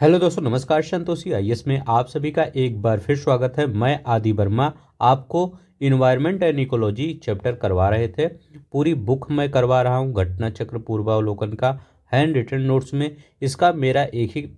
Hello दोस्तों, नमस्कार। Santoshi IAS में आप सभी का एक बार फिर स्वागत है। मैं आदि वर्मा आपको इन्वायरमेंट एंड इकोलॉजी चैप्टर करवा रहे थे। पूरी बुक मैं करवा रहा हूँ घटना चक्र पूर्वावलोकन का हैंड रिटन नोट्स में। इसका मेरा एक ही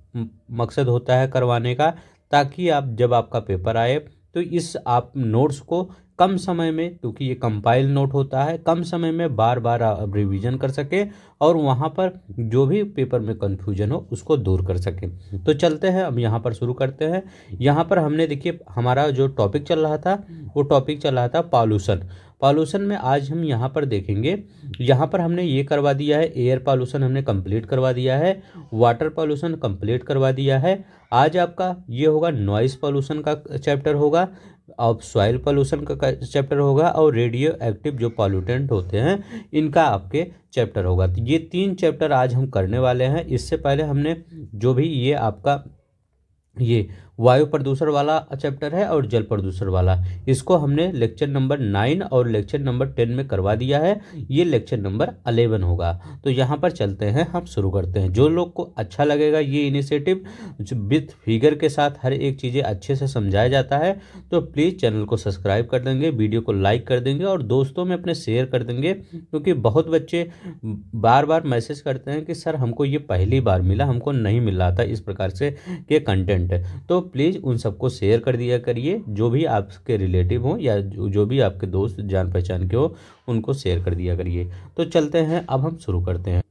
मकसद होता है करवाने का, ताकि आप जब आपका पेपर आए तो इस आप नोट्स को कम समय में, क्योंकि ये कंपाइल नोट होता है, कम समय में बार बार आप रिवीजन कर सके और वहाँ पर जो भी पेपर में कंफ्यूजन हो उसको दूर कर सके। तो चलते हैं, अब यहाँ पर शुरू करते हैं। यहाँ पर हमने देखिए हमारा जो टॉपिक चल रहा था वो टॉपिक चल रहा था पॉल्यूशन। पॉल्यूशन में आज हम यहाँ पर देखेंगे, यहाँ पर हमने ये करवा दिया है, एयर पॉल्यूशन हमने कंप्लीट करवा दिया है, वाटर पॉल्यूशन कंप्लीट करवा दिया है। आज आपका ये होगा नॉइस पॉल्यूशन का चैप्टर होगा, अब सॉइल पॉल्यूशन का चैप्टर होगा और रेडियो एक्टिव जो पॉल्यूटेंट होते हैं इनका आपके चैप्टर होगा। तो ये 3 चैप्टर आज हम करने वाले हैं। इससे पहले हमने जो भी ये आपका ये वायु प्रदूषण वाला चैप्टर है और जल प्रदूषण वाला, इसको हमने लेक्चर नंबर 9 और लेक्चर नंबर 10 में करवा दिया है। ये लेक्चर नंबर 11 होगा। तो यहाँ पर चलते हैं, हम शुरू करते हैं। जो लोग को अच्छा लगेगा ये इनिशिएटिव विथ फिगर के साथ हर एक चीज़ें अच्छे से समझाया जाता है, तो प्लीज़ चैनल को सब्सक्राइब कर देंगे, वीडियो को लाइक कर देंगे और दोस्तों में अपने शेयर कर देंगे। क्योंकि बहुत बच्चे बार बार मैसेज करते हैं कि सर हमको ये पहली बार मिला, हमको नहीं मिल रहा था इस प्रकार से के कंटेंट है। तो प्लीज़ उन सबको शेयर कर दिया करिए, जो भी आपके रिलेटिव हो या जो भी आपके दोस्त जान पहचान के हो उनको शेयर कर दिया करिए। तो चलते हैं, अब हम शुरू करते हैं।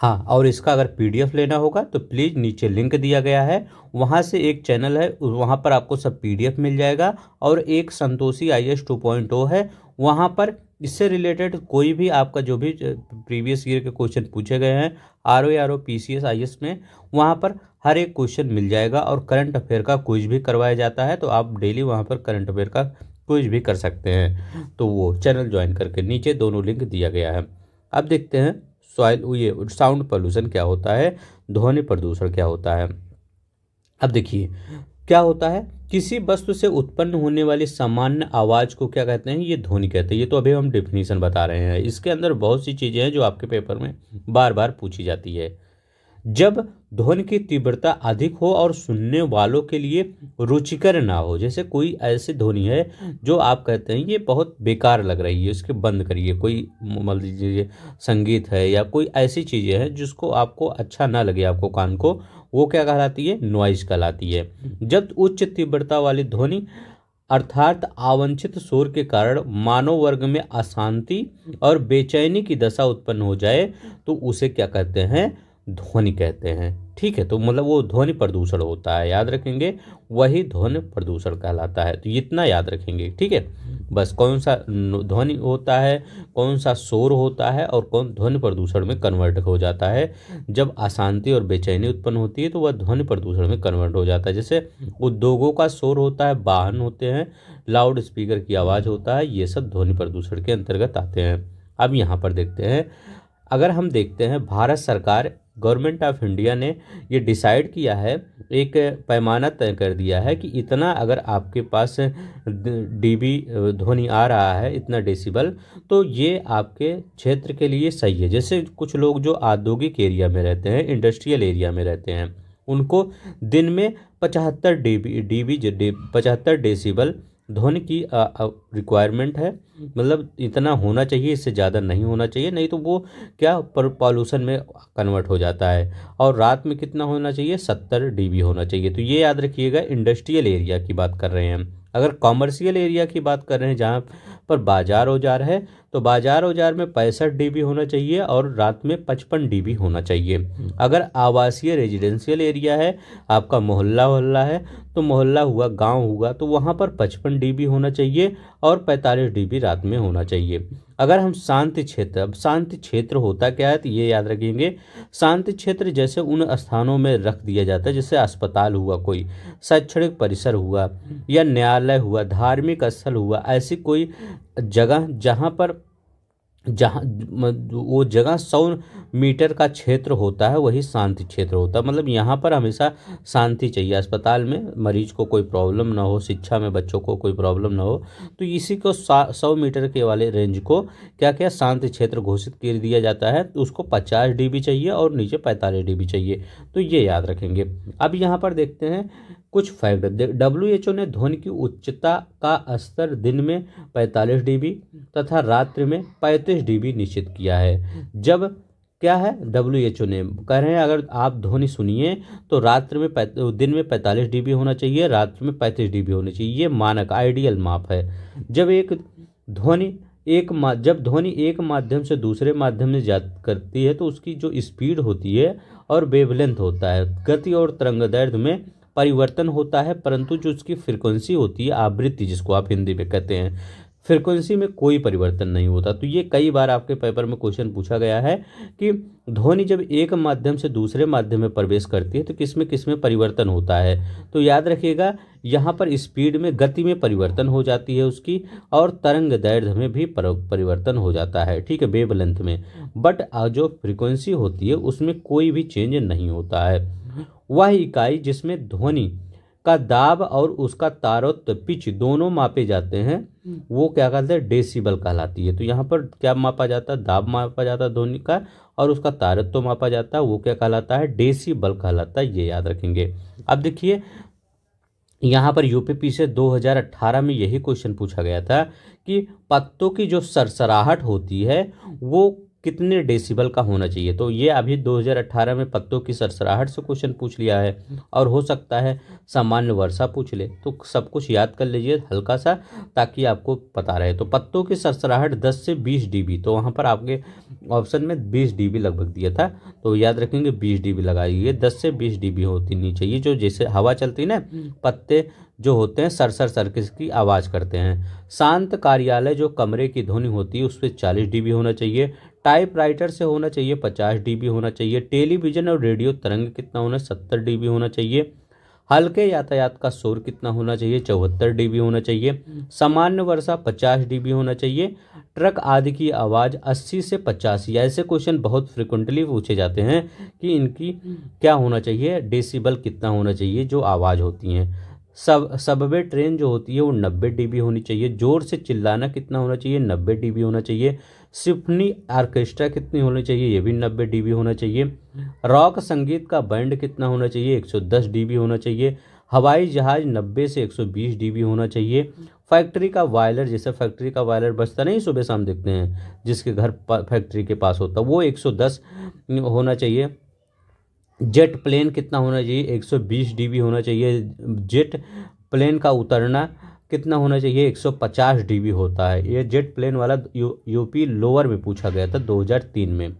हाँ, और इसका अगर पीडीएफ लेना होगा तो प्लीज़ नीचे लिंक दिया गया है, वहाँ से एक चैनल है, वहाँ पर आपको सब पीडीएफ मिल जाएगा। और एक संतोषी आईएएस 2.0 है, वहाँ पर इससे रिलेटेड कोई भी आपका जो भी प्रीवियस ईयर के क्वेश्चन पूछे गए हैं आरओ पीसीएस आईएएस में, वहाँ पर हर एक क्वेश्चन मिल जाएगा। और करंट अफेयर का क्विज भी करवाया जाता है, तो आप डेली वहाँ पर करंट अफेयर का क्विज भी कर सकते हैं। तो वो चैनल ज्वाइन करके नीचे दोनों लिंक दिया गया है। अब देखते हैं सॉइल ये साउंड पोल्यूशन क्या होता है, ध्वनि प्रदूषण क्या होता है। अब देखिए क्या होता है, किसी वस्तु से उत्पन्न होने वाली सामान्य आवाज़ को क्या कहते हैं, ये ध्वनि कहते हैं। ये तो अभी हम डेफिनेशन बता रहे हैं। इसके अंदर बहुत सी चीज़ें हैं जो आपके पेपर में बार बार पूछी जाती है। जब ध्वनि की तीव्रता अधिक हो और सुनने वालों के लिए रुचिकर ना हो, जैसे कोई ऐसी ध्वनि है जो आप कहते हैं ये बहुत बेकार लग रही है, इसके बंद करिए। कोई मान लीजिए संगीत है या कोई ऐसी चीज़ें हैं जिसको आपको अच्छा ना लगे आपको कान को, वो क्या कहलाती है, नॉइज कहलाती है। जब उच्च तीव्रता वाली ध्वनि अर्थात अवांछित शोर के कारण मानव वर्ग में अशांति और बेचैनी की दशा उत्पन्न हो जाए तो उसे क्या कहते हैं, ध्वनि कहते हैं। ठीक है, तो मतलब वो ध्वनि प्रदूषण होता है, याद रखेंगे, वही ध्वनि प्रदूषण कहलाता है। तो इतना याद रखेंगे, ठीक है। बस कौन सा ध्वनि होता है, कौन सा शोर होता है और कौन ध्वनि प्रदूषण में कन्वर्ट हो जाता है। जब अशांति और बेचैनी उत्पन्न होती है तो वह ध्वनि प्रदूषण में कन्वर्ट हो जाता है। जैसे उद्योगों का शोर होता है, वाहन होते हैं, लाउड स्पीकर की आवाज़ होता है, ये सब ध्वनि प्रदूषण के अंतर्गत आते हैं। अब यहाँ पर देखते हैं, अगर हम देखते हैं भारत सरकार गवर्नमेंट ऑफ इंडिया ने ये डिसाइड किया है, एक पैमाना तय कर दिया है कि इतना अगर आपके पास डीबी ध्वनि आ रहा है, इतना डेसिबल, तो ये आपके क्षेत्र के लिए सही है। जैसे कुछ लोग जो औद्योगिक एरिया में रहते हैं, इंडस्ट्रियल एरिया में रहते हैं, उनको दिन में 75 डेसिबल ध्वनि की रिक्वायरमेंट है। मतलब इतना होना चाहिए, इससे ज़्यादा नहीं होना चाहिए, नहीं तो वो क्या पॉल्यूशन में कन्वर्ट हो जाता है। और रात में कितना होना चाहिए, 70 dB होना चाहिए। तो ये याद रखिएगा, इंडस्ट्रियल एरिया की बात कर रहे हैं हम। अगर कॉमर्शियल एरिया की बात कर रहे हैं जहाँ पर बाजार औजार है, तो बाजार औजार में 65 dB होना चाहिए और रात में 55 dB होना चाहिए। अगर आवासीय रेजिडेंशियल एरिया है, आपका मोहल्ला है, तो मोहल्ला हुआ, गांव हुआ, तो वहाँ पर 55 dB होना चाहिए और 45 dB रात में होना चाहिए। अगर हम शांति क्षेत्र, अब शांति क्षेत्र होता क्या है, तो ये याद रखेंगे, शांति क्षेत्र जैसे उन स्थानों में रख दिया जाता है, जैसे अस्पताल हुआ, कोई शैक्षणिक परिसर हुआ या न्यायालय हुआ, धार्मिक स्थल हुआ, ऐसी कोई जगह जहाँ पर जहाँ वो जगह 100 मीटर का क्षेत्र होता है वही शांति क्षेत्र होता है। मतलब यहाँ पर हमेशा शांति चाहिए, अस्पताल में मरीज को कोई प्रॉब्लम ना हो, शिक्षा में बच्चों को कोई प्रॉब्लम ना हो, तो इसी को 100 मीटर के वाले रेंज को क्या क्या शांति क्षेत्र घोषित कर दिया जाता है। तो उसको 50 dB चाहिए और नीचे 45 dB चाहिए, तो ये याद रखेंगे। अब यहाँ पर देखते हैं कुछ फैक्ट। WHO ने ध्वनि की उच्चता का स्तर दिन में 45 dB तथा रात्रि में 35 dB निश्चित किया है। जब क्या है, WHO ने कह रहे हैं अगर आप ध्वनि सुनिए तो रात्रि में दिन में 45 dB होना चाहिए, रात्रि में 35 dB होनी चाहिए। ये मानक आइडियल माप है। जब ध्वनि एक माध्यम से दूसरे माध्यम में जा करती है तो उसकी जो स्पीड होती है और वेवलेंथ होता है, गति और तरंगदैर्घ्य में परिवर्तन होता है, परंतु जो उसकी फ्रीक्वेंसी होती है, आवृत्ति जिसको आप हिंदी में कहते हैं, फ्रीक्वेंसी में कोई परिवर्तन नहीं होता। तो ये कई बार आपके पेपर में क्वेश्चन पूछा गया है कि ध्वनि जब एक माध्यम से दूसरे माध्यम में प्रवेश करती है तो किसमें परिवर्तन होता है। तो याद रखिएगा यहाँ पर स्पीड में, गति में परिवर्तन हो जाती है उसकी, और तरंग दैर्घ्य में भी परिवर्तन हो जाता है, ठीक है, वेवलेंथ में। बट जो फ्रीक्वेंसी होती है उसमें कोई भी चेंज नहीं होता है। वह इकाई जिसमें ध्वनि का दाब और उसका तारतम्य पिच दोनों मापे जाते हैं वो क्या कहते हैं, डेसिबल कहलाती है। तो यहाँ पर क्या मापा जाता है, दाब मापा जाता है ध्वनि का, और उसका तारतम्य मापा जाता है, वो क्या कहलाता है, डेसिबल कहलाता है। ये याद रखेंगे। अब देखिए यहाँ पर यूपीपी से 2018 में यही क्वेश्चन पूछा गया था कि पत्तों की जो सरसराहट होती है वो कितने डेसिबल का होना चाहिए। तो ये अभी 2018 में पत्तों की सरसराहट से क्वेश्चन पूछ लिया है, और हो सकता है सामान्य वर्षा पूछ ले। तो सब कुछ याद कर लीजिए हल्का सा, ताकि आपको पता रहे। तो पत्तों की सरसराहट 10 से 20 dB, तो वहाँ पर आपके ऑप्शन में 20 dB लगभग दिया था, तो याद रखेंगे 20 dB लगाइए। 10 से 20 dB होती नहीं चाहिए। जो जैसे हवा चलती है ना, पत्ते जो होते हैं सरसर सर की आवाज़ करते हैं। शांत कार्यालय जो कमरे की ध्वनि होती है उस पर 40 dB होना चाहिए। टाइपराइटर से होना चाहिए 50 dB होना चाहिए। टेलीविजन और रेडियो तरंग कितना होना, 70 dB होना चाहिए। हल्के यातायात का शोर कितना होना चाहिए, 74 dB होना चाहिए। सामान्य वर्षा 50 dB होना चाहिए। ट्रक आदि की आवाज़ 80 से 85। ऐसे क्वेश्चन बहुत फ्रिक्वेंटली पूछे जाते हैं कि इनकी क्या होना चाहिए, डेसिबल कितना होना चाहिए जो आवाज़ होती हैं। सबवे ट्रेन जो होती है वो 90 dB होनी चाहिए। जोर से चिल्लाना कितना होना चाहिए, 90 dB होना चाहिए। सिम्फनी ऑर्केस्ट्रा कितनी होनी चाहिए, ये भी 90 dB होना चाहिए। रॉक संगीत का बैंड कितना होना चाहिए, 110 dB होना चाहिए। हवाई जहाज 90 से 120 dB होना चाहिए। फैक्ट्री का वायलर, जैसे फैक्ट्री का वायलर बजता नहीं सुबह शाम देखते हैं, जिसके घर फैक्ट्री के पास होता, वो 110 होना चाहिए। जेट प्लेन कितना होना चाहिए, 120 dB होना चाहिए। जेट प्लेन का उतरना कितना होना चाहिए, 150 dB होता है। ये जेट प्लेन वाला यूपी लोअर में पूछा गया था 2003 में।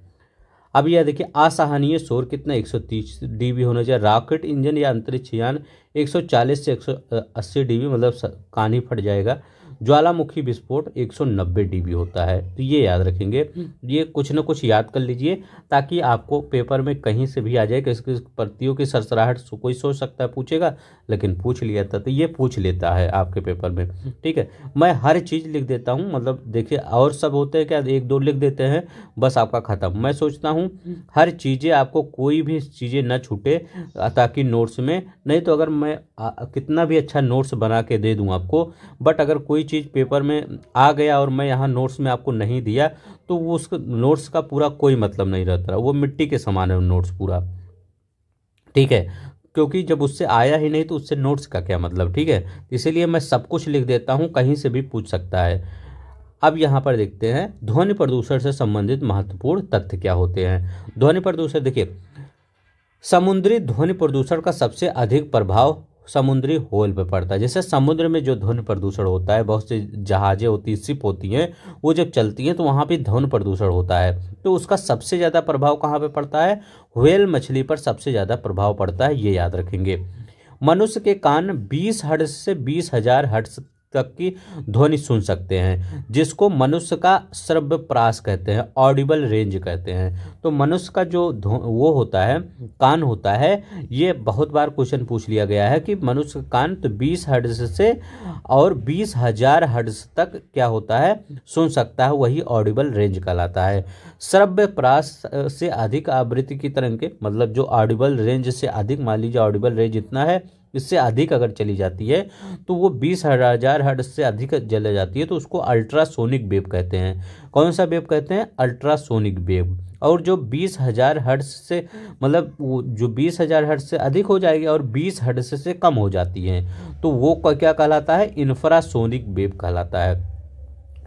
अब यह देखिए असहनीय शोर कितना, 130 dB होना चाहिए। रॉकेट इंजन या अंतरिक्ष यान 140 से 180 dB, मतलब कान ही फट जाएगा। ज्वालामुखी विस्फोट 190 dB होता है। तो ये याद रखेंगे, ये कुछ न कुछ याद कर लीजिए ताकि आपको पेपर में कहीं से भी आ जाए। किस किस पत्तियों की सरसराहट कोई सोच सकता है पूछेगा, लेकिन पूछ लिया था तो ये पूछ लेता है आपके पेपर में, ठीक है। मैं हर चीज़ लिख देता हूँ, मतलब देखिए और सब होते हैं क्या, 1-2 लिख देते हैं बस आपका ख़त्म। मैं सोचता हूँ हर चीज़ें आपको, कोई भी चीज़ें न छूटे, ताकि नोट्स में, नहीं तो अगर मैं कितना भी अच्छा नोट्स बना के दे दूँ आपको, बट अगर कोई चीज़ पेपर में आ गया और मैं यहाँ नोट्स में आपको नहीं दिया तो वो उसको नोट्स का पूरा कोई मतलब नहीं रहता, वो मिट्टी के समान है नोट्स पूरा, ठीक है। क्योंकि जब उससे आया ही नहीं तो उससे नोट्स का क्या मतलब, ठीक है। इसीलिए मैं सब कुछ लिख देता हूँ, कहीं से भी पूछ सकता है। अब यहाँ पर देखते हैं ध्वनि प्रदूषण से संबंधित महत्वपूर्ण तथ्य क्या होते हैं। ध्वनि प्रदूषण, देखिए समुद्री ध्वनि प्रदूषण का सबसे अधिक प्रभाव समुद्री होल पे पड़ता है। जैसे समुद्र में जो ध्वनि प्रदूषण होता है, बहुत सी जहाजें होती हैं, शिप होती हैं, वो जब चलती हैं तो वहाँ पे ध्वनि प्रदूषण होता है। तो उसका सबसे ज़्यादा प्रभाव कहाँ पे पड़ता है, व्हेल मछली पर सबसे ज़्यादा प्रभाव पड़ता है, ये याद रखेंगे। मनुष्य के कान 20 हर्ट्ज से 20,000 हर्ट्ज तक की ध्वनि सुन सकते हैं, जिसको मनुष्य का श्रव्य प्रास कहते हैं, ऑडिबल रेंज कहते हैं। तो मनुष्य का जो वो होता है, कान होता है, ये बहुत बार क्वेश्चन पूछ लिया गया है कि मनुष्य का कान तो 20 हर्ट्ज से और 20,000 हर्ट्ज तक क्या होता है, सुन सकता है, वही ऑडिबल रेंज कहलाता है। श्रव्य प्रास से अधिक आवृत्ति की तरंग के, मतलब जो ऑडिबल रेंज से अधिक, मान लीजिए ऑडिबल रेंज इतना है, इससे अधिक अगर चली जाती है तो वो 20,000 हर्ट्ज से अधिक चले जाती है तो उसको अल्ट्रासोनिक वेव कहते हैं। कौन सा वेव कहते हैं? Ultrasonic wave. और जो 20,000 हर्ट्ज से, मतलब जो 20,000 हर्ट्ज से अधिक हो जाएगी और 20 हर्ट्ज से कम हो जाती है तो वो क्या कहलाता है? इंफ्रासोनिक वेव कहलाता है।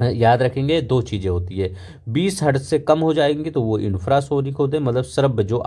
याद रखेंगे, दो चीज़ें होती है, 20 हर्ट्ज से कम हो जाएंगी तो वो इंफ्रासोनिक होते हैं, मतलब श्रव्य जो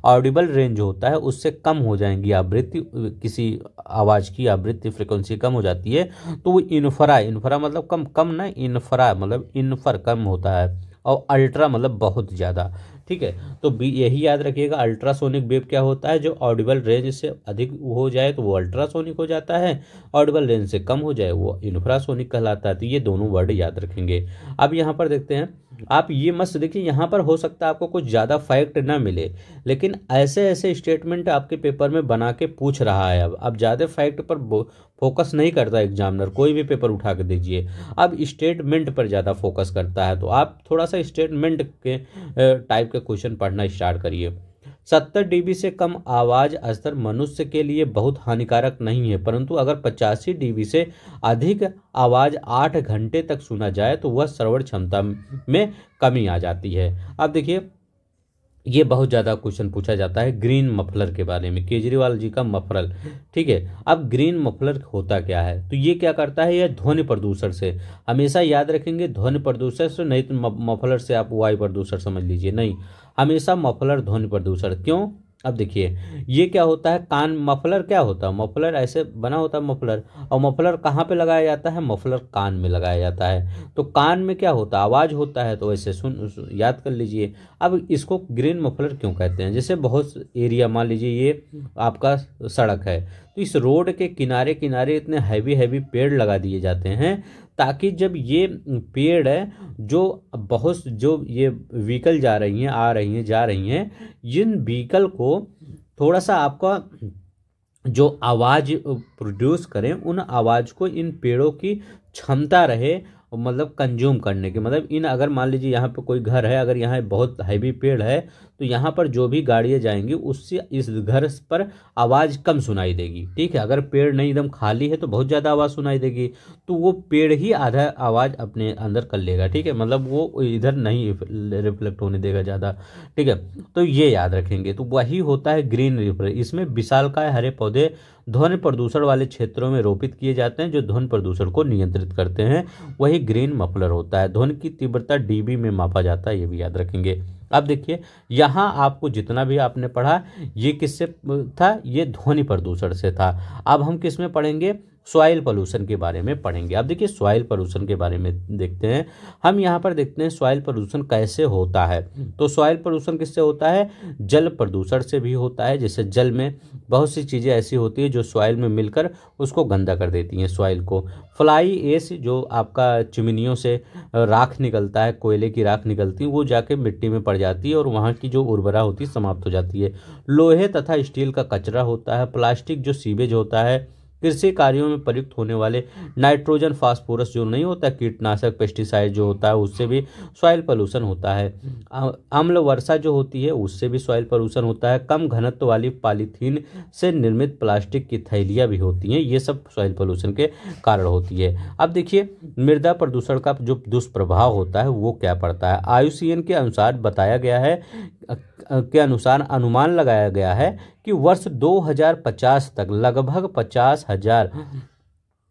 ऑडिबल रेंज होता है उससे कम हो जाएंगी आवृत्ति, किसी आवाज़ की आवृत्ति फ्रिक्वेंसी कम हो जाती है तो वो इन्फ्रा मतलब कम ना, इन्फ्रा मतलब इन्फर कम होता है, और अल्ट्रा मतलब बहुत ज़्यादा। ठीक है, तो यही याद रखिएगा, अल्ट्रासोनिक वेव क्या होता है? जो ऑडिबल रेंज से अधिक हो जाए तो वो अल्ट्रासोनिक हो जाता है, ऑडिबल रेंज से कम हो जाए वो इंफ्रासोनिक कहलाता है। तो ये दोनों वर्ड याद रखेंगे। अब यहाँ पर देखते हैं, आप ये मत देखिए, यहाँ पर हो सकता है आपको कुछ ज़्यादा फैक्ट ना मिले, लेकिन ऐसे ऐसे स्टेटमेंट आपके पेपर में बना के पूछ रहा है। अब ज़्यादा फैक्ट पर फोकस नहीं करता एग्जामिनर, कोई भी पेपर उठा के दीजिए, अब स्टेटमेंट पर ज़्यादा फोकस करता है। तो आप थोड़ा सा स्टेटमेंट के टाइप के क्वेश्चन पढ़ना स्टार्ट करिए। 70 डीबी से कम आवाज़ स्तर मनुष्य के लिए बहुत हानिकारक नहीं है, परंतु अगर 85 डीबी से अधिक आवाज़ 8 घंटे तक सुना जाए तो वह श्रवण क्षमता में कमी आ जाती है। अब देखिए, ये बहुत ज़्यादा क्वेश्चन पूछा जाता है ग्रीन मफलर के बारे में, केजरीवाल जी का मफलर। ठीक है, अब ग्रीन मफलर होता क्या है? तो ये क्या करता है? यह ध्वनि प्रदूषण से, हमेशा याद रखेंगे ध्वनि प्रदूषण से, नहीं तो मफलर से आप वायु प्रदूषण समझ लीजिए, नहीं, हमेशा मफलर ध्वनि प्रदूषण। क्यों? अब देखिए, ये क्या होता है, कान, मफलर क्या होता है? मफलर ऐसे बना होता है मफलर, और मफलर कहाँ पे लगाया जाता है? मफलर कान में लगाया जाता है। तो कान में क्या होता है? आवाज़ होता है, तो ऐसे याद कर लीजिए। अब इसको ग्रीन मफलर क्यों कहते हैं? जैसे बहुत एरिया, मान लीजिए ये आपका सड़क है, तो इस रोड के किनारे किनारे इतने हैवी पेड़ लगा दिए जाते हैं ताकि जब ये पेड़ है, जो ये व्हीकल जा रही हैं, आ रही हैं, जा रही हैं, इन व्हीकल को थोड़ा सा आपका जो आवाज़ प्रोड्यूस करें, उन आवाज़ को इन पेड़ों की क्षमता रहे, मतलब कंज्यूम करने की, मतलब इन, अगर मान लीजिए यहाँ पे कोई घर है, अगर यहाँ बहुत हैवी पेड़ है तो यहाँ पर जो भी गाड़ियाँ जाएंगी उससे इस घर पर आवाज़ कम सुनाई देगी। ठीक है, अगर पेड़ नहीं एकदम खाली है तो बहुत ज़्यादा आवाज़ सुनाई देगी, तो वो पेड़ ही आधा आवाज़ अपने अंदर कर लेगा। ठीक है, मतलब वो इधर नहीं रिफ्लेक्ट होने देगा ज़्यादा। ठीक है, तो ये याद रखेंगे। तो वही होता है ग्रीन रिफ्लेक्ट। इसमें विशालकाय हरे पौधे ध्वनि प्रदूषण वाले क्षेत्रों में रोपित किए जाते हैं जो ध्वनि प्रदूषण को नियंत्रित करते हैं, वही ग्रीन मफलर होता है। ध्वनि की तीव्रता डीबी में मापा जाता है, ये भी याद रखेंगे। अब देखिए, यहाँ आपको जितना भी आपने पढ़ा ये किससे था? ये ध्वनि प्रदूषण से था। अब हम किस में पढ़ेंगे? सॉइल पोल्यूशन के बारे में पढ़ेंगे। अब देखिए, सॉइल पोल्यूशन के बारे में देखते हैं। हम यहाँ पर देखते हैं सॉइल पोल्यूशन कैसे होता है। तो सॉइल पोल्यूशन किससे होता है? जल प्रदूषण से भी होता है। जैसे जल में बहुत सी चीज़ें ऐसी होती है जो सॉइल में मिलकर उसको गंदा कर देती हैं सॉइल को। फ्लाई एश, जो आपका चिमनियों से राख निकलता है, कोयले की राख निकलती है, वो जाके मिट्टी में पड़ जाती है और वहाँ की जो उर्वरा होती है समाप्त हो जाती है। लोहे तथा स्टील का कचरा होता है। प्लास्टिक जो सीवेज होता है। कृषि कार्यों में प्रयुक्त होने वाले नाइट्रोजन फास्फोरस जो नहीं होता, कीटनाशक पेस्टिसाइड जो होता है, उससे भी सॉइल पोल्यूशन होता है। अम्ल वर्षा जो होती है उससे भी सॉइल पोल्यूशन होता है। कम घनत्व वाली पॉलीथीन से निर्मित प्लास्टिक की थैलियाँ भी होती हैं, ये सब सॉइल पोल्यूशन के कारण होती है। अब देखिए, मृदा प्रदूषण का जो दुष्प्रभाव होता है वो क्या पड़ता है? IUCN के अनुसार बताया गया है, के अनुसार अनुमान लगाया गया है कि वर्ष 2050 तक लगभग 50,000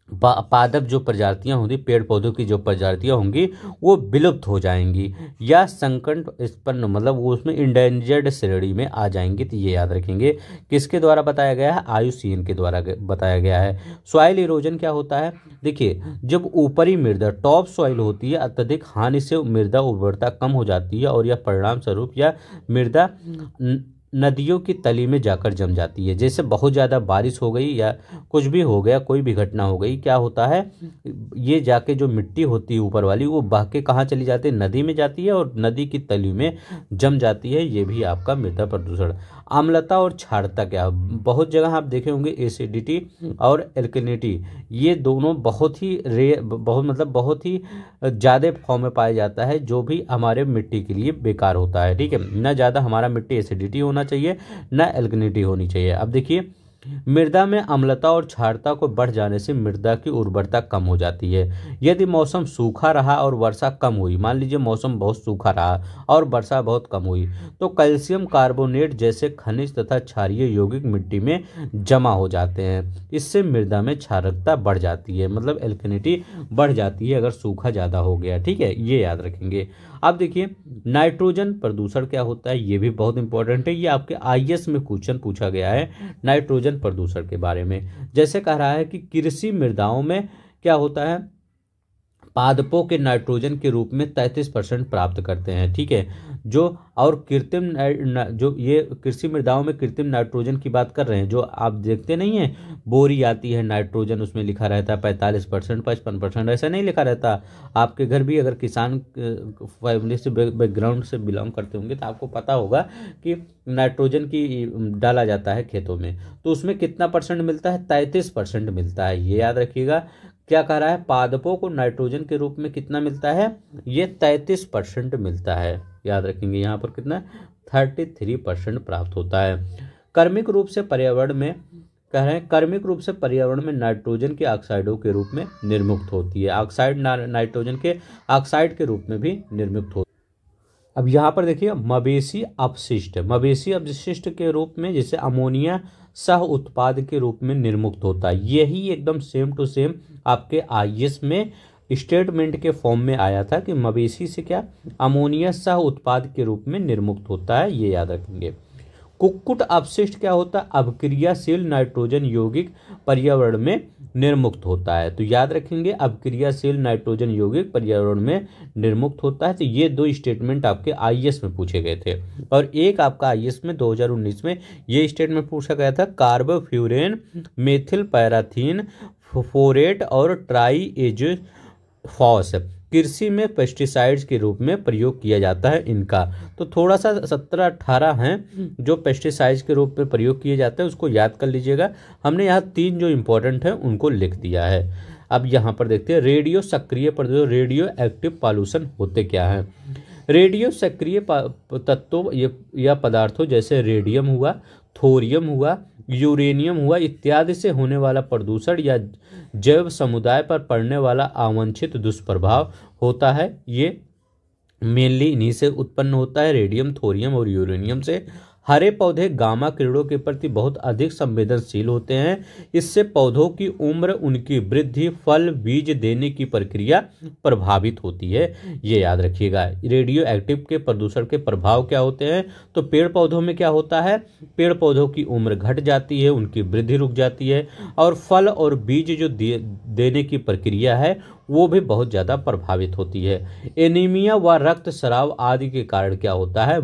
पादप जो प्रजातियां होंगी, पेड़ पौधों की जो प्रजातियां होंगी, वो विलुप्त हो जाएंगी या संकट उत्पन्न, मतलब वो उसमें इंडेंजर्ड श्रेणी में आ जाएंगी। तो ये याद रखेंगे। किसके द्वारा बताया गया है? IUCN के द्वारा बताया गया है। सॉइल इरोजन क्या होता है? देखिए, जब ऊपरी मृदा, टॉप सॉइल होती है, अत्यधिक हानि से मृदा उर्वरता कम हो जाती है और यह परिणाम स्वरूप या मृदा नदियों की तली में जाकर जम जाती है। जैसे बहुत ज़्यादा बारिश हो गई या कुछ भी हो गया, कोई भी घटना हो गई, क्या होता है, ये जाके जो मिट्टी होती है ऊपर वाली, वो बह के कहाँ चली जाती है, नदी में जाती है और नदी की तली में जम जाती है। ये भी आपका मृदा प्रदूषण। आम्लता और क्षारता क्या, बहुत जगह आप देखे होंगे एसिडिटी और एल्कलिनिटी, ये दोनों बहुत ही बहुत ही ज़्यादा फॉर्म में पाया जाता है, जो भी हमारे मिट्टी के लिए बेकार होता है। ठीक है, ना ज़्यादा हमारा मिट्टी एसिडिटी होना चाहिए, ना एल्कलिनिटी होनी चाहिए। अब देखिए, मृदा में अम्लता और क्षारता को बढ़ जाने से मृदा की उर्वरता कम हो जाती है। यदि मौसम सूखा रहा और वर्षा कम हुई, मान लीजिए मौसम बहुत सूखा रहा और वर्षा बहुत कम हुई, तो कैल्शियम कार्बोनेट जैसे खनिज तथा क्षारीय यौगिक मिट्टी में जमा हो जाते हैं। इससे मृदा में क्षारकता बढ़ जाती है, मतलब एल्कलिनिटी बढ़ जाती है अगर सूखा ज़्यादा हो गया। ठीक है, ये याद रखेंगे। अब देखिए, नाइट्रोजन प्रदूषण क्या होता है, ये भी बहुत इंपॉर्टेंट है। ये आपके आईएएस में क्वेश्चन पूछा गया है नाइट्रोजन प्रदूषण के बारे में। जैसे कह रहा है कि कृषि मृदाओं में क्या होता है, पादपों के नाइट्रोजन के रूप में 33% प्राप्त करते हैं। ठीक है, जो और कृत्रिम जो ये कृषि मृदाओं में कृत्रिम नाइट्रोजन की बात कर रहे हैं, जो आप देखते नहीं है बोरी आती है नाइट्रोजन, उसमें लिखा रहता है 45%, 55%, ऐसा नहीं लिखा रहता। आपके घर भी अगर किसान फैमिली से बैकग्राउंड से बिलोंग करते होंगे तो आपको पता होगा कि नाइट्रोजन की डाला जाता है खेतों में, तो उसमें कितना परसेंट मिलता है, 33% मिलता है। ये याद रखिएगा। क्या कह रहा है, पादपों को नाइट्रोजन के रूप में कितना मिलता है, ये 33% मिलता है। याद रखेंगे, यहाँ पर कितना 33% प्राप्त होता है। कार्मिक रूप से पर्यावरण में कह रहे हैं, कार्मिक रूप से पर्यावरण में नाइट्रोजन के ऑक्साइडों के रूप में निर्मुक्त होती है। ऑक्साइड नाइट्रोजन के ऑक्साइड के रूप में भी निर्मुक्त होती है। अब यहाँ पर देखिए, मवेशी अपशिष्ट के रूप में जैसे अमोनिया सह उत्पाद के रूप में निर्मुक्त होता है। यही एकदम सेम टू सेम आपके आईएएस में स्टेटमेंट के फॉर्म में आया था कि मवेशी से क्या अमोनिया सह उत्पाद के रूप में निर्मुक्त होता है। ये याद रखेंगे। कुक्कुट अपशिष्ट क्या होता है, अभिक्रियाशील नाइट्रोजन यौगिक पर्यावरण में निर्मुक्त होता है। तो याद रखेंगे, अभिक्रियाशील नाइट्रोजन यौगिक पर्यावरण में निर्मुक्त होता है। तो ये दो स्टेटमेंट आपके आईएएस में पूछे गए थे। और एक आपका आईएएस में 2019 में ये स्टेटमेंट पूछा गया था, कार्बोफ्यूरेन मेथिल पैराथीन फोरेट और ट्राईएजोफॉस कृषि में पेस्टिसाइड्स के रूप में प्रयोग किया जाता है इनका। तो थोड़ा सा 17-18 हैं जो पेस्टिसाइड्स के रूप में प्रयोग किए जाते हैं, उसको याद कर लीजिएगा। हमने यहाँ 3 जो इंपॉर्टेंट हैं उनको लिख दिया है। अब यहाँ पर देखते हैं रेडियो सक्रिय प्रदूषण, रेडियो एक्टिव पॉल्यूशन होते क्या हैं। रेडियो सक्रिय तत्वों या पदार्थों जैसे रेडियम हुआ, थोरियम हुआ, यूरेनियम हुआ इत्यादि से होने वाला प्रदूषण या जैव समुदाय पर पड़ने वाला अवांछित दुष्प्रभाव होता है। ये मेनली इन्हीं से उत्पन्न होता है, रेडियम, थोरियम और यूरेनियम से। हरे पौधे गामा किरणों के प्रति बहुत अधिक संवेदनशील होते हैं। इससे पौधों की उम्र, उनकी वृद्धि, फल, बीज देने की प्रक्रिया प्रभावित होती है। ये याद रखिएगा। रेडियो एक्टिव के प्रदूषण के प्रभाव क्या होते हैं, तो पेड़ पौधों में क्या होता है, पेड़ पौधों की उम्र घट जाती है, उनकी वृद्धि रुक जाती है, और फल और बीज जो देने की प्रक्रिया है वो भी बहुत ज़्यादा प्रभावित होती है। एनीमिया व रक्तस्राव आदि के कारण क्या होता है,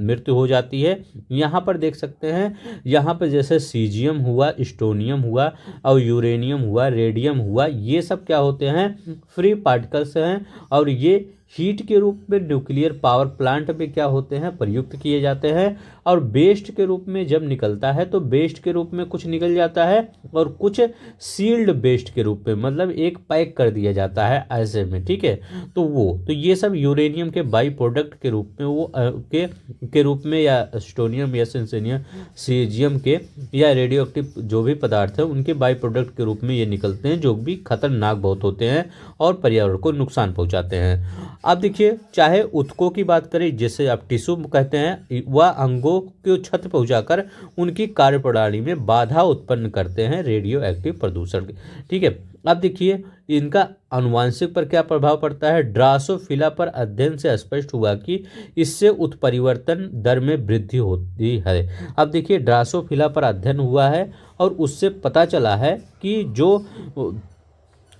मृत्यु हो जाती है। यहाँ पर देख सकते हैं, यहाँ पर जैसे सीजियम हुआ, स्टोनियम हुआ और यूरेनियम हुआ, रेडियम हुआ, ये सब क्या होते हैं, फ्री पार्टिकल्स हैं। और ये हीट के रूप में न्यूक्लियर पावर प्लांट में क्या होते हैं, प्रयुक्त किए जाते हैं। और वेस्ट के रूप में जब निकलता है तो वेस्ट के रूप में कुछ निकल जाता है और कुछ सील्ड वेस्ट के रूप में, मतलब एक पैक कर दिया जाता है ऐसे में। ठीक है, तो ये सब यूरेनियम के बाई प्रोडक्ट के रूप में वो के रूप में, या स्टोनियम या सीजियम के या रेडियो एक्टिव जो भी पदार्थ है उनके बाई प्रोडक्ट के रूप में ये निकलते हैं, जो भी खतरनाक बहुत होते हैं और पर्यावरण को नुकसान पहुंचाते हैं। अब देखिए, चाहे उत्तकों की बात करें, जिसे आप टिश्यू कहते हैं, वह अंगों को क्षति पहुंचाकर उनकी कार्यप्रणाली में बाधा उत्पन्न करते हैं, रेडियो एक्टिव प्रदूषण। ठीक है, अब देखिए इनका आनुवंशिक पर क्या प्रभाव पड़ता है। ड्रासोफिला पर अध्ययन से स्पष्ट हुआ कि इससे उत्परिवर्तन दर में वृद्धि होती है। अब देखिए, ड्रासोफिला पर अध्ययन हुआ है और उससे पता चला है कि जो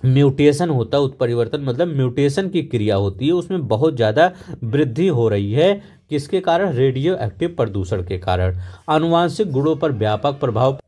म्यूटेशन होता है, उत्परिवर्तन मतलब म्यूटेशन की क्रिया होती है, उसमें बहुत ज़्यादा वृद्धि हो रही है किसके कारण? रेडियो एक्टिव प्रदूषण के कारण। आनुवांशिक गुणों पर व्यापक प्रभाव।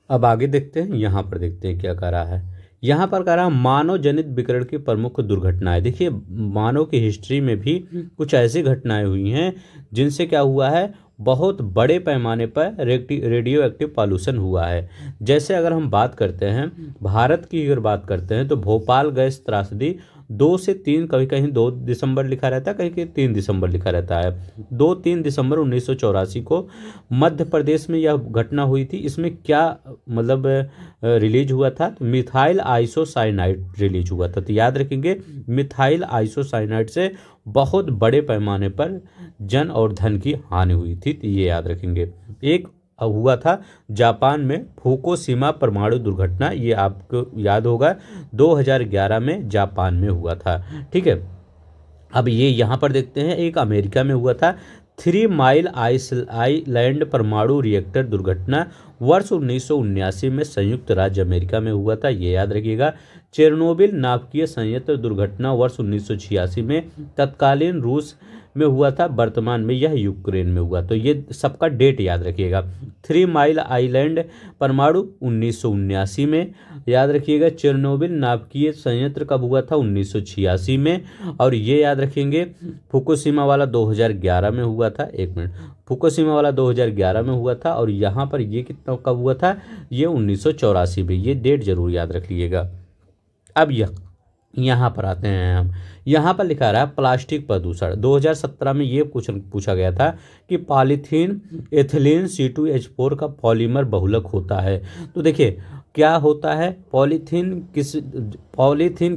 अब आगे देखते हैं, यहाँ पर देखते हैं क्या कह रहा है। यहाँ पर कह रहा है मानव जनित विकिरण की प्रमुख दुर्घटनाएं। देखिए मानव की हिस्ट्री में भी कुछ ऐसी घटनाएं हुई हैं जिनसे क्या हुआ है, बहुत बड़े पैमाने पर रेडियो एक्टिव पॉल्यूशन हुआ है। जैसे अगर हम बात करते हैं भारत की, अगर बात करते हैं तो भोपाल गैस त्रासदी 2 से 3, कभी कहीं 2 दिसंबर लिखा रहता है, कहीं कहीं 3 दिसंबर लिखा रहता है। 2-3 दिसंबर 1984 को मध्य प्रदेश में यह घटना हुई थी। इसमें क्या मतलब रिलीज हुआ था? तो मिथाइल आइसोसाइनाइड रिलीज हुआ था। तो याद रखेंगे मिथाइल आइसोसाइनाइड से बहुत बड़े पैमाने पर जन और धन की हानि हुई थी। तो ये याद रखेंगे। एक हुआ था जापान में फुकुशिमा परमाणु दुर्घटना, ये आपको याद होगा 2011 में जापान में हुआ था। ठीक है, अब ये यहाँ पर देखते हैं एक अमेरिका में हुआ था 3 माइल आइलैंड परमाणु रिएक्टर दुर्घटना वर्ष 1979 में संयुक्त राज्य अमेरिका में हुआ था। ये याद रखिएगा। चेरनोबिल नाभिकीय संयंत्र दुर्घटना वर्ष 1986 में तत्कालीन रूस में हुआ था, वर्तमान में यह यूक्रेन में हुआ। तो ये सबका डेट याद रखिएगा। 3 माइल आइलैंड परमाणु 1979 में याद रखिएगा। चेरनोबिल नाभिकीय संयंत्र कब हुआ था? 1986 में। और ये याद रखेंगे फुकुशिमा वाला 2011 में हुआ था। एक मिनट, फुकुशिमा वाला 2011 में हुआ था और यहाँ पर ये कितना कब हुआ था? ये 1984 में। ये डेट जरूर याद रख लीजिएगा। अब यहाँ पर आते हैं हम। यहाँ पर लिखा रहा है प्लास्टिक प्रदूषण। 2017 में ये पूछा गया था कि पॉलीथीन एथिलीन C2H4 का पॉलीमर बहुलक होता है। तो देखिए क्या होता है पॉलीथीन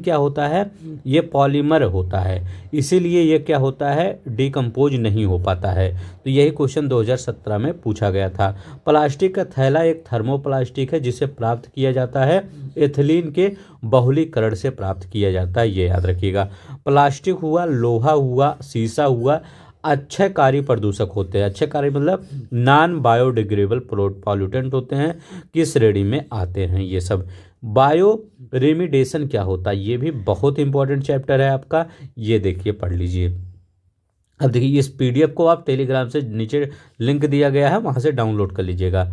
क्या होता है? ये पॉलीमर होता है, इसीलिए ये क्या होता है? डिकम्पोज नहीं हो पाता है। तो यही क्वेश्चन 2017 में पूछा गया था। प्लास्टिक का थैला एक थर्मोप्लास्टिक है जिसे प्राप्त किया जाता है एथिलीन के बहुलीकरण से प्राप्त किया जाता है। ये याद रखिएगा। प्लास्टिक हुआ, लोहा हुआ, शीशा हुआ, अक्षयकारी प्रदूषक होते हैं। अक्षयकारी मतलब नॉन बायोडिग्रेडेबल पॉल्यूटेंट होते हैं। किस श्रेणी में आते हैं ये सब? बायो रेमिडेशन क्या होता है? ये भी बहुत इंपॉर्टेंट चैप्टर है आपका। ये देखिए पढ़ लीजिए। अब देखिए इस PDF को आप टेलीग्राम से नीचे लिंक दिया गया है, वहां से डाउनलोड कर लीजिएगा।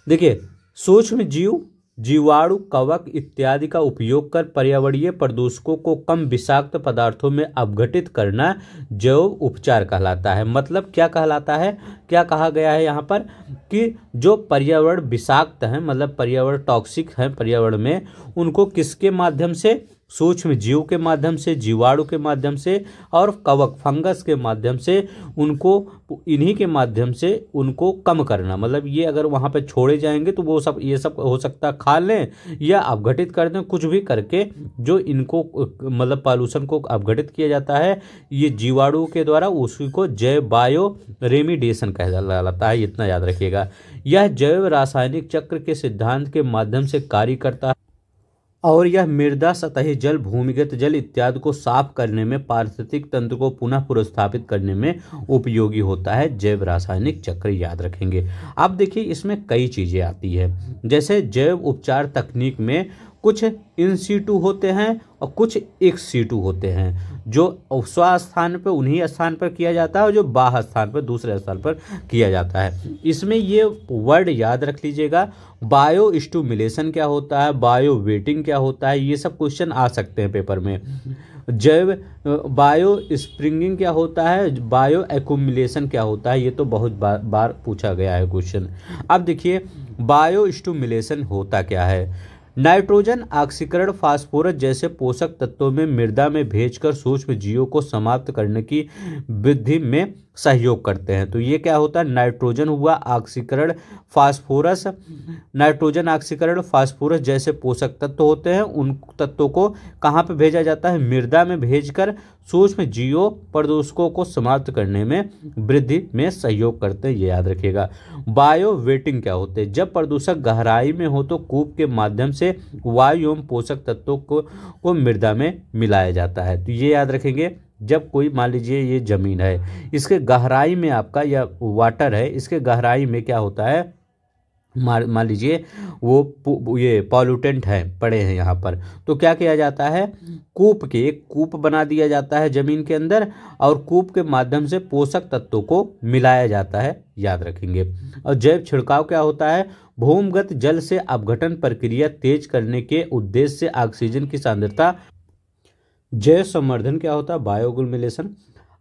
देखिए सूक्ष्म जीव, जीवाणु, कवक इत्यादि का उपयोग कर पर्यावरणीय प्रदूषकों को कम विषाक्त पदार्थों में अपघटित करना जैव उपचार कहलाता है। मतलब क्या कहलाता है? क्या कहा गया है यहाँ पर कि जो पर्यावरण विषाक्त हैं, मतलब पर्यावरण टॉक्सिक हैं पर्यावरण में, उनको किसके माध्यम से? सूक्ष्म जीव के माध्यम से, जीवाणु के माध्यम से और कवक फंगस के माध्यम से, उनको इन्हीं के माध्यम से उनको कम करना। मतलब ये अगर वहाँ पे छोड़े जाएंगे तो वो सब ये सब हो सकता है खा लें या अपघटित कर दें, कुछ भी करके जो इनको मतलब पॉल्यूशन को अपघटित किया जाता है ये जीवाणु के द्वारा, उसी को जैव बायो रेमिडेशन कहलाता है। इतना याद रखिएगा। यह जैव रासायनिक चक्र के सिद्धांत के माध्यम से कार्य करता है और यह मृदा, सतही जल, भूमिगत जल इत्यादि को साफ करने में, पारिस्थितिक तंत्र को पुनः पुनर्स्थापित करने में उपयोगी होता है। जैव रासायनिक चक्र याद रखेंगे। अब देखिए इसमें कई चीजें आती है। जैसे जैव उपचार तकनीक में कुछ इन सीटू होते हैं और कुछ एक्स सीटू होते हैं। जो स्व स्थान पर उन्हीं स्थान पर किया जाता है और जो बाह्य स्थान पर दूसरे स्थान पर किया जाता है। इसमें ये वर्ड याद रख लीजिएगा। बायो स्टिमुलेशन क्या होता है, बायो वेटिंग क्या होता है, ये सब क्वेश्चन आ सकते हैं पेपर में। जैव बायो स्प्रिंगिंग क्या होता है, बायो एक्यूमुलेशन क्या होता है, ये तो बहुत बार पूछा गया है क्वेश्चन। अब देखिए बायो स्टिमुलेशन होता क्या है? नाइट्रोजन ऑक्सीकरण फास्फोरस जैसे पोषक तत्वों में मृदा में भेजकर सूक्ष्म जीवों को समाप्त करने की वृद्धि में सहयोग करते हैं। तो ये क्या होता है? नाइट्रोजन हुआ, ऑक्सीकरण फास्फोरस, नाइट्रोजन ऑक्सीकरण फास्फोरस जैसे पोषक तत्व होते हैं, उन तत्वों को कहाँ पे भेजा जाता है? मृदा में भेजकर सूक्ष्म जीवों प्रदूषकों को समाप्त करने में वृद्धि में सहयोग करते हैं। ये याद रखिएगा। बायो वेटिंग क्या होते हैं? जब प्रदूषक गहराई में हो तो कूप के माध्यम से वायु एवं पोषक तत्वों को मृदा में मिलाया जाता है। तो ये याद रखेंगे। जब कोई मान लीजिए ये जमीन है, इसके गहराई में आपका या वाटर है, इसके गहराई में क्या होता है? मान लीजिए वो ये पॉल्यूटेंट है पड़े हैं यहाँ पर, तो क्या किया जाता है, एक कूप बना दिया जाता है जमीन के अंदर, और कूप के माध्यम से पोषक तत्वों को मिलाया जाता है, याद रखेंगे। और जैव छिड़काव क्या होता है, भूमिगत जल से अपघटन प्रक्रिया तेज करने के उद्देश्य से ऑक्सीजन की सांद्रता। जैव संवर्धन क्या होता है, बायोगुलमिलेशन,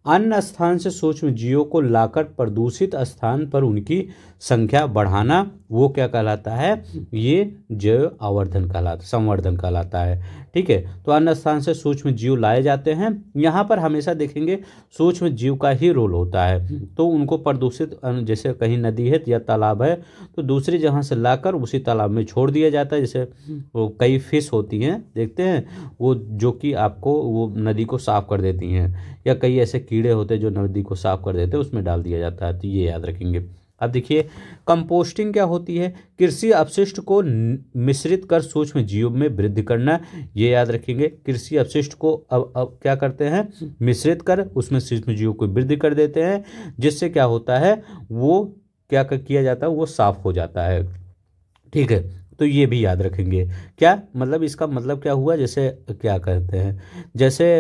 अन्य स्थान से सूक्ष्म जीवों को लाकर प्रदूषित स्थान पर उनकी संख्या बढ़ाना, वो क्या कहलाता है, ये जैव आवर्धन कहलाता, संवर्धन कहलाता है। ठीक है, तो अन्य स्थान से सूक्ष्म जीव लाए जाते हैं। यहाँ पर हमेशा देखेंगे सूक्ष्म जीव का ही रोल होता है, तो उनको प्रदूषित, जैसे कहीं नदी है या तालाब है तो दूसरी जगह से लाकर उसी तालाब में छोड़ दिया जाता है। जैसे वो कई फिश होती हैं, देखते हैं वो, जो कि आपको वो नदी को साफ कर देती हैं, या कई ऐसे कीड़े होते हैं जो नदी को साफ कर देते हैं, उसमें डाल दिया जाता है, तो ये याद रखेंगे। अब देखिए कंपोस्टिंग क्या होती है, कृषि अपशिष्ट को मिश्रित कर सूक्ष्म जीवों में वृद्धि करना, ये याद रखेंगे। कृषि अपशिष्ट को अब क्या करते हैं, मिश्रित कर उसमें सूक्ष्म जीवों को वृद्धि कर देते हैं, जिससे क्या होता है, वो क्या किया जाता है, वो साफ हो जाता है। ठीक है, तो ये भी याद रखेंगे। क्या मतलब, इसका मतलब क्या हुआ, जैसे क्या कहते हैं, जैसे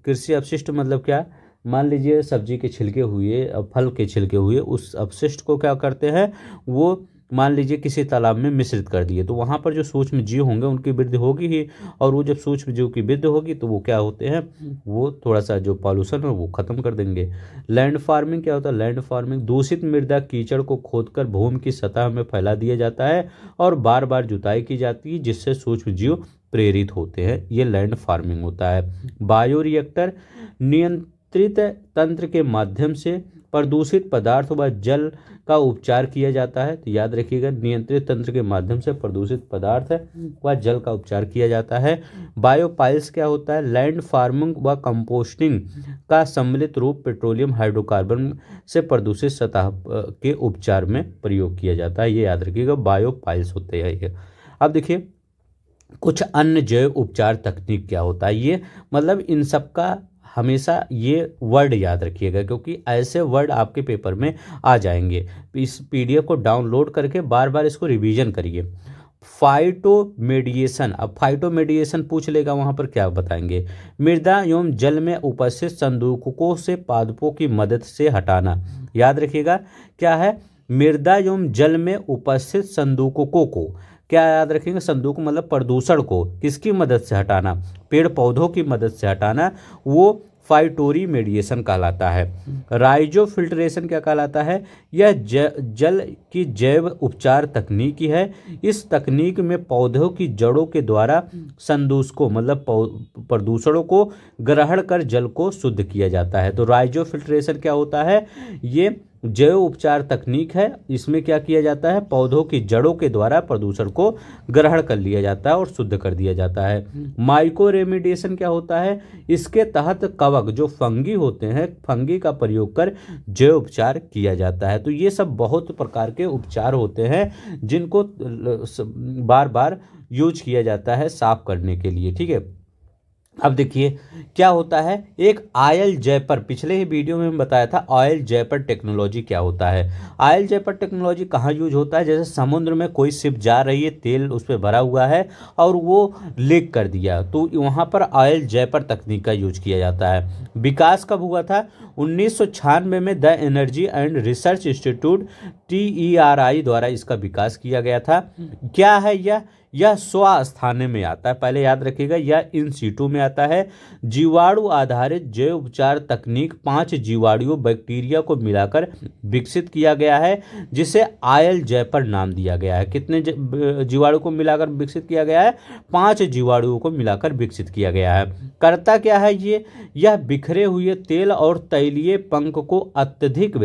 कृषि अपशिष्ट मतलब क्या, मान लीजिए सब्जी के छिलके हुए, फल के छिलके हुए, उस अपशिष्ट को क्या करते हैं, वो मान लीजिए किसी तालाब में मिश्रित कर दिए, तो वहाँ पर जो सूक्ष्म जीव होंगे उनकी वृद्धि होगी ही, और वो जब सूक्ष्म जीव की वृद्धि होगी तो वो क्या होते हैं, वो थोड़ा सा जो पॉल्यूशन है वो खत्म कर देंगे। लैंड फार्मिंग क्या होता है, लैंड फार्मिंग दूषित मृदा कीचड़ को खोदकर भूमि की सतह में फैला दिया जाता है और बार बार जुताई की जाती है, जिससे सूक्ष्म जीव प्रेरित होते हैं, ये लैंड फार्मिंग होता है। बायोरिएक्टर नियंत्रित तंत्र के माध्यम से प्रदूषित पदार्थ व जल का उपचार किया जाता है, तो याद रखिएगा, नियंत्रित तंत्र के माध्यम से प्रदूषित पदार्थ व जल का उपचार किया जाता है। बायोपाइल्स क्या होता है, लैंड फार्मिंग व कंपोस्टिंग का सम्मिलित रूप पेट्रोलियम हाइड्रोकार्बन से प्रदूषित सतह के उपचार में प्रयोग किया जाता है, ये याद रखिएगा, बायोपाइल्स होते हैं ये। अब देखिए कुछ अन्य जैव उपचार तकनीक क्या होता है, ये मतलब इन सब का हमेशा ये वर्ड याद रखिएगा, क्योंकि ऐसे वर्ड आपके पेपर में आ जाएंगे। इस पीडीएफ को डाउनलोड करके बार बार इसको रिवीजन करिए। फाइटोमेडिएशन, अब फाइटोमेडिएशन पूछ लेगा, वहां पर क्या बताएंगे, मृदा एवं जल में उपस्थित संदूकों से पादपों की मदद से हटाना, याद रखिएगा क्या है, मृदा एवं जल में उपस्थित संदूकों को क्या याद रखेंगे, संदूक मतलब प्रदूषण को किसकी मदद से हटाना, पेड़ पौधों की मदद से हटाना, वो फाइटोरी मेडिएशन कहलाता है। राइजो फिल्ट्रेशन क्या कहलाता है, यह जल की जैव उपचार तकनीक है। इस तकनीक में पौधों की जड़ों के द्वारा संदूषकों मतलब प्रदूषणों को ग्रहण कर जल को शुद्ध किया जाता है। तो राइजो फिल्ट्रेशन क्या होता है, ये जैव उपचार तकनीक है, इसमें क्या किया जाता है, पौधों की जड़ों के द्वारा प्रदूषण को ग्रहण कर लिया जाता है और शुद्ध कर दिया जाता है। माइक्रो रेमिडिएशन क्या होता है, इसके तहत कवक जो फंगी होते हैं, फंगी का प्रयोग कर जैव उपचार किया जाता है। तो ये सब बहुत प्रकार के उपचार होते हैं जिनको बार बार यूज किया जाता है साफ करने के लिए। ठीक है, अब देखिए क्या होता है, एक ऑयल जैपर, पिछले ही वीडियो में बताया था ऑयल जैपर टेक्नोलॉजी क्या होता है। ऑयल जैपर टेक्नोलॉजी कहाँ यूज होता है, जैसे समुद्र में कोई शिप जा रही है, तेल उस पर भरा हुआ है और वो लीक कर दिया, तो वहाँ पर ऑयल जैपर तकनीक का यूज किया जाता है। विकास कब हुआ था, 1996 में the energy and research institute TERI द्वारा इसका विकास किया गया था। क्या है यह स्वास्थाने में आता है, पहले याद रखिएगा, यह इन सीटू में आता है। जीवाणु आधारित जैव उपचार तकनीक 5 जीवाणु बैक्टीरिया को मिलाकर विकसित किया गया है, जिसे ऑयल जैपर नाम दिया गया है। कितने जीवाणु को मिलाकर विकसित किया गया है, 5 जीवाणुओं को मिलाकर विकसित किया गया है। करता क्या है यह बिखरे हुए तेल और तैलीय पंख को अत्यधिक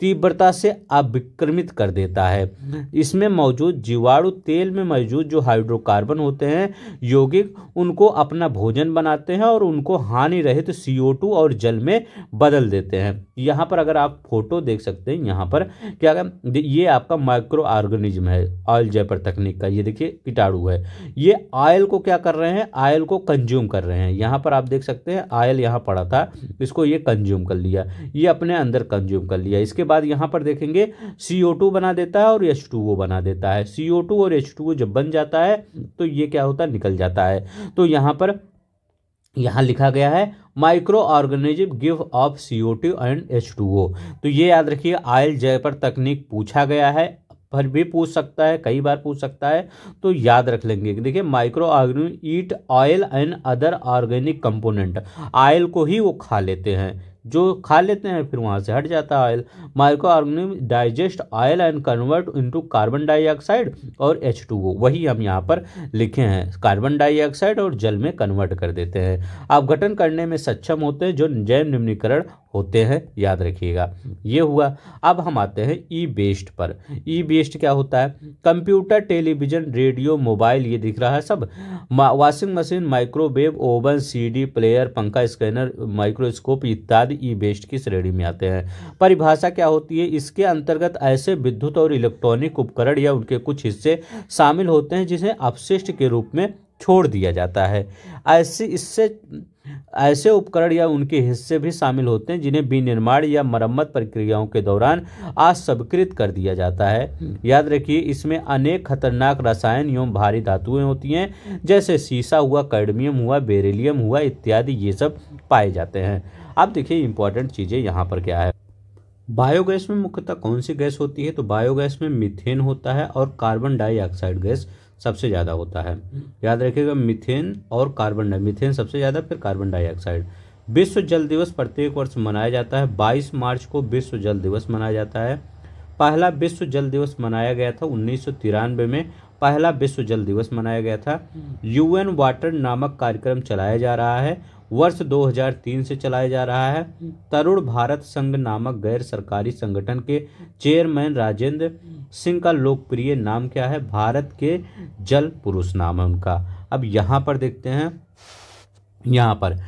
तीव्रता से अविक्रमित कर देता है। इसमें मौजूद जीवाणु तेल में मौजूद जो हाइड्रोकार्बन होते हैं यौगिक, उनको अपना भोजन बनाते हैं और उनको हानि रहित CO2 और जल में बदल देते हैं। यहाँ पर अगर आप फोटो देख सकते हैं, यहाँ पर क्या, ये आपका माइक्रो ऑर्गेनिज्म है ऑयल जैपर तकनीक का। ये देखिए कीटाणु है, ये ऑयल को क्या कर रहे हैं, ऑयल को कंज्यूम कर रहे हैं। यहाँ पर आप देख सकते हैं ऑयल यहाँ पड़ा था, इसको ये कंज्यूम कर लिया, ये अपने अंदर कंज्यूम कर लिया। इसके उसके बाद यहाँ पर देखेंगे CO2 बना देता है और H2O बना देता है। CO2 और H2O जब बन जाता है तो ये क्या होता है, निकल जाता है। तो यहाँ लिखा गया है micro organism give of CO2 and H2O। तो ये याद रखिए, आयल जयपर तकनीक पूछा गया है, पर भी पूछ सकता है, कई बार पूछ सकता है, तो याद रख लेंगे। देखिए micro organism eat oil and other organic component, oil को ही वो खा लेते हैं, जो खा लेते हैं फिर वहाँ से हट जाता है oil. Micro organism digest oil and convert into carbon dioxide और H2O, वही हम यहाँ पर लिखे हैं, कार्बन डाइऑक्साइड और जल में कन्वर्ट कर देते हैं। अपघटन करने में सक्षम होते हैं, जो जैव निम्नीकरण होते हैं, याद रखिएगा। ये हुआ। अब हम आते हैं ई वेस्ट पर। ई वेस्ट क्या होता है, कंप्यूटर, टेलीविजन, रेडियो, मोबाइल, ये दिख रहा है सब, washing machine, microwave oven, CD player, पंखा, स्कैनर, माइक्रोस्कोप इत्यादि ई वेस्ट की श्रेणी में आते हैं। परिभाषा क्या होती है, इसके अंतर्गत ऐसे विद्युत और इलेक्ट्रॉनिक उपकरण या उनके कुछ हिस्से शामिल होते हैं जिसे अपशिष्ट के रूप में छोड़ दिया जाता है। ऐसे उपकरण या उनके हिस्से भी शामिल होते हैं जिन्हें विनिर्माण या मरम्मत प्रक्रियाओं के दौरान अस्वीकृत कर दिया जाता है। याद रखिए, इसमें अनेक खतरनाक रसायन एवं भारी धातुएं होती हैं, जैसे सीसा हुआ, कैडमियम हुआ, बेरिलियम हुआ इत्यादि, ये सब पाए जाते हैं। अब देखिए इंपॉर्टेंट चीज़ें यहाँ पर क्या है। बायोगैस में मुख्यतः कौन सी गैस होती है, तो बायोगैस में मीथेन होता है और कार्बन डाइऑक्साइड गैस सबसे ज़्यादा होता है। याद रखिएगा, मीथेन और मीथेन सबसे ज़्यादा, फिर कार्बन डाइऑक्साइड। विश्व जल दिवस प्रत्येक वर्ष मनाया जाता है। 22 मार्च को विश्व जल दिवस मनाया जाता है। पहला विश्व जल दिवस मनाया गया था 1993 में, पहला विश्व जल दिवस मनाया गया था। UN वाटर नामक कार्यक्रम चलाया जा रहा है, वर्ष 2003 से चलाया जा रहा है। तरुण भारत संघ नामक गैर सरकारी संगठन के चेयरमैन राजेंद्र सिंह का लोकप्रिय नाम क्या है, भारत के जल पुरुष नाम है उनका। अब यहाँ पर देखते हैं, यहाँ पर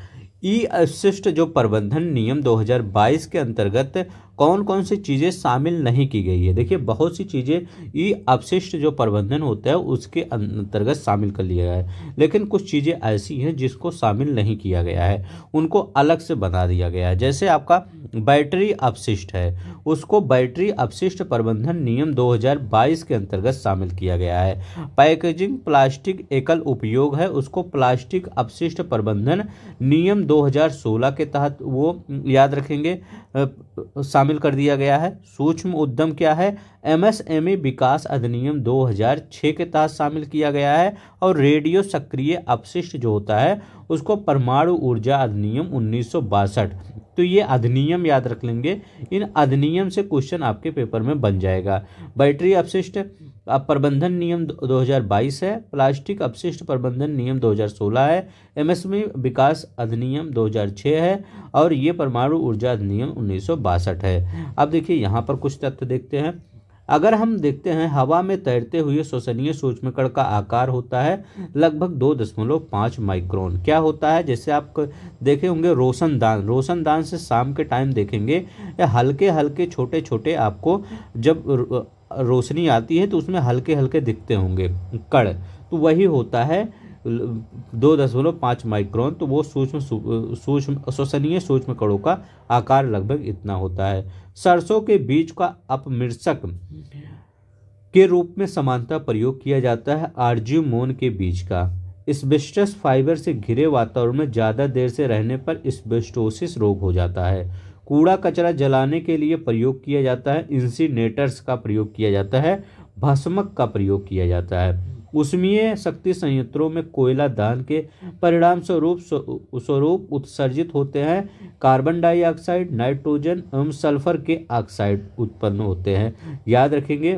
ई अपशिष्ट जो प्रबंधन नियम 2022 के अंतर्गत कौन कौन सी चीज़ें शामिल नहीं की गई है। देखिए बहुत सी चीज़ें ई अपशिष्ट जो प्रबंधन होता है उसके अंतर्गत शामिल कर लिया गया है, लेकिन कुछ चीज़ें ऐसी हैं जिसको शामिल नहीं किया गया है, उनको अलग से बना दिया गया है। जैसे आपका बैटरी अपशिष्ट है, उसको बैटरी अपशिष्ट प्रबंधन नियम 2022 के अंतर्गत शामिल किया गया है। पैकेजिंग प्लास्टिक एकल उपयोग है, उसको प्लास्टिक अपशिष्ट प्रबंधन नियम 2016 के तहत वो याद रखेंगे शामिल कर दिया गया है। सूक्ष्म उद्यम क्या है, MSME विकास अधिनियम 2006 के तहत शामिल किया गया है। और रेडियो सक्रिय अपशिष्ट जो होता है उसको परमाणु ऊर्जा अधिनियम 1962। तो ये अधिनियम याद रख लेंगे, इन अधिनियम से क्वेश्चन आपके पेपर में बन जाएगा। बैटरी अपशिष्ट प्रबंधन नियम 2022 है, प्लास्टिक अपशिष्ट प्रबंधन नियम 2016 है, MSME विकास अधिनियम 2006 है और ये परमाणु ऊर्जा अधिनियम 1962 है। अब देखिए यहाँ पर कुछ तथ्य देखते हैं। अगर हम देखते हैं, हवा में तैरते हुए श्वसनीय सूक्ष्मकण का आकार होता है लगभग 2.5 माइक्रोन। क्या होता है, जैसे आप देखे होंगे रोशनदान से शाम के टाइम देखेंगे, या हल्के हल्के छोटे छोटे आपको जब रोशनी आती है तो उसमें हल्के हल्के दिखते होंगे कण, तो वही होता है 2.5 माइक्रोन। तो वो सूक्ष्म श्वसनीय सूक्ष्म कणों का आकार लगभग इतना होता है। सरसों के बीज का अपमिश्रक के रूप में समानता प्रयोग किया जाता है आर्ज्यूमोन के बीज का। एस्बेस्टस फाइबर से घिरे वातावरण में ज़्यादा देर से रहने पर एस्बेस्टोसिस रोग हो जाता है। कूड़ा कचरा जलाने के लिए प्रयोग किया जाता है, इंसिनेटर्स का प्रयोग किया जाता है, भस्मक का प्रयोग किया जाता है। ऊष्मीय शक्ति संयंत्रों में कोयला दहन के परिणाम स्वरूप उत्सर्जित होते हैं कार्बन डाइऑक्साइड, नाइट्रोजन एवं सल्फर के ऑक्साइड उत्पन्न होते हैं। याद रखेंगे,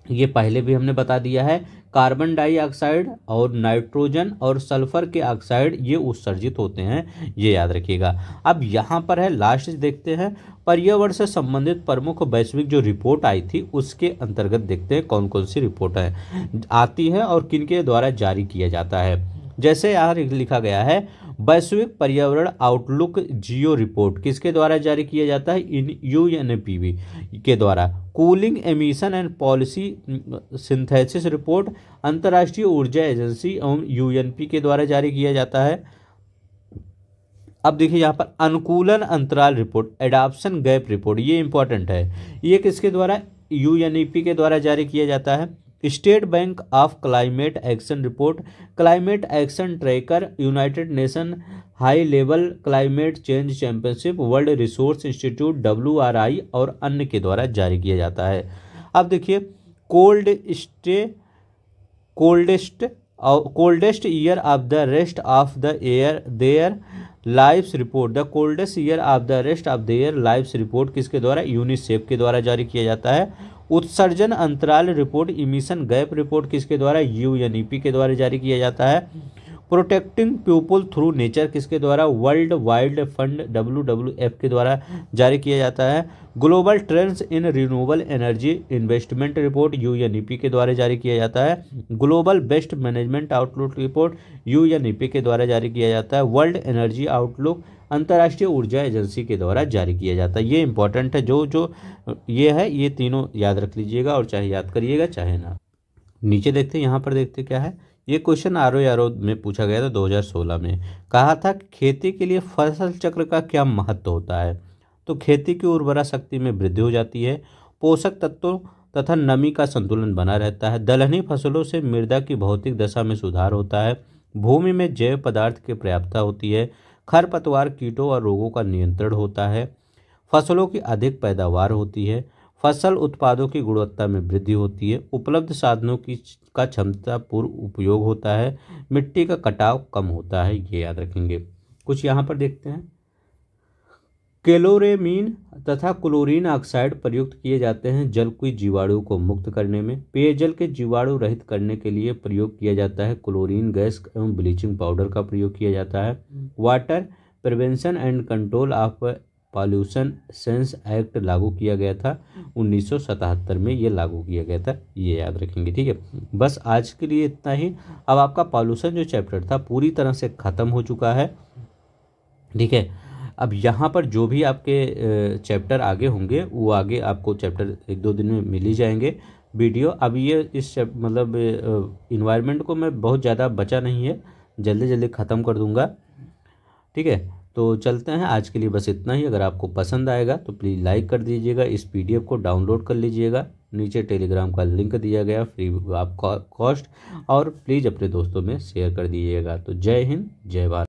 ये पहले भी हमने बता दिया है, कार्बन डाइऑक्साइड और नाइट्रोजन और सल्फर के ऑक्साइड ये उत्सर्जित होते हैं, ये याद रखिएगा। अब यहाँ पर है लास्ट देखते हैं, पर्यावरण से संबंधित प्रमुख वैश्विक जो रिपोर्ट आई थी उसके अंतर्गत देखते हैं कौन कौन सी रिपोर्ट आती है और किनके द्वारा जारी किया जाता है। जैसे यहाँ लिखा गया है, वैश्विक पर्यावरण आउटलुक जियो रिपोर्ट किसके द्वारा जारी किया जाता है, UNEP के द्वारा। Cooling emission and policy synthesis report अंतर्राष्ट्रीय ऊर्जा एजेंसी एवं UNP के द्वारा जारी किया जाता है। अब देखिए यहाँ पर अनुकूलन अंतराल रिपोर्ट, एडाप्शन गैप रिपोर्ट, ये इंपॉर्टेंट है। ये किसके द्वारा, यूएनईपी के द्वारा जारी किया जाता है। State bank of climate action report, climate action tracker, United nation high level climate change championship, world resource institute WRI और अन्य के द्वारा जारी किया जाता है। अब देखिए coldest year of the rest of the year their lives report, the coldest year of the rest of the year lives report किसके द्वारा, यूनिसेफ के द्वारा जारी किया जाता है। उत्सर्जन अंतराल रिपोर्ट, इमिशन गैप रिपोर्ट किसके द्वारा, यूएनईपी के द्वारा जारी किया जाता है। प्रोटेक्टिंग पीपल थ्रू नेचर किसके द्वारा, वर्ल्ड वाइल्ड फंड WWF के द्वारा जारी किया जाता है। Global trends in renewable energy investment report, UNEP के द्वारा जारी किया जाता है। Global best management outlook report, UNEP के द्वारा जारी किया जाता है। वर्ल्ड एनर्जी आउटलुक, अंतर्राष्ट्रीय ऊर्जा एजेंसी के द्वारा जारी किया जाता है। ये इंपॉर्टेंट है, जो ये है, ये तीनों याद रख लीजिएगा और चाहे याद करिएगा चाहे ना। नीचे देखते हैं, यहाँ पर देखते क्या है। ये क्वेश्चन आरओ में पूछा गया था 2016 में। कहा था खेती के लिए फसल चक्र का क्या महत्व होता है। तो खेती की उर्वरा शक्ति में वृद्धि हो जाती है, पोषक तत्वों तथा नमी का संतुलन बना रहता है, दलहनी फसलों से मृदा की भौतिक दशा में सुधार होता है, भूमि में जैव पदार्थ की पर्याप्तता होती है, खरपतवार कीटों और रोगों का नियंत्रण होता है, फसलों की अधिक पैदावार होती है, फसल उत्पादों की गुणवत्ता में वृद्धि होती है, उपलब्ध साधनों का क्षमतापूर्ण उपयोग होता है, मिट्टी का कटाव कम होता है। ये याद रखेंगे। कुछ यहाँ पर देखते हैं। क्लोरेमीन तथा क्लोरीन ऑक्साइड प्रयुक्त किए जाते हैं जलकुई जीवाणुओं को मुक्त करने में। पेयजल के जीवाणु रहित करने के लिए प्रयोग किया जाता है क्लोरीन गैस एवं ब्लीचिंग पाउडर का प्रयोग किया जाता है। Water prevention and control of pollution sense act लागू किया गया था 1977 में, ये लागू किया गया था। ये याद रखेंगे, ठीक है। बस आज के लिए इतना ही। अब आपका पॉल्यूशन जो चैप्टर था पूरी तरह से ख़त्म हो चुका है, ठीक है। अब यहाँ पर जो भी आपके चैप्टर आगे होंगे वो आगे आपको चैप्टर 1-2 दिन में मिल ही जाएंगे वीडियो। अब ये इस मतलब इन्वायरमेंट को मैं बहुत ज़्यादा बचा नहीं है, जल्दी जल्दी ख़त्म कर दूँगा, ठीक है। तो चलते हैं, आज के लिए बस इतना ही। अगर आपको पसंद आएगा तो प्लीज़ लाइक कर दीजिएगा, इस PDF को डाउनलोड कर लीजिएगा, नीचे टेलीग्राम का लिंक दिया गया फ्री आप कॉस्ट, और प्लीज़ अपने दोस्तों में शेयर कर दीजिएगा। तो जय हिंद, जय भारत।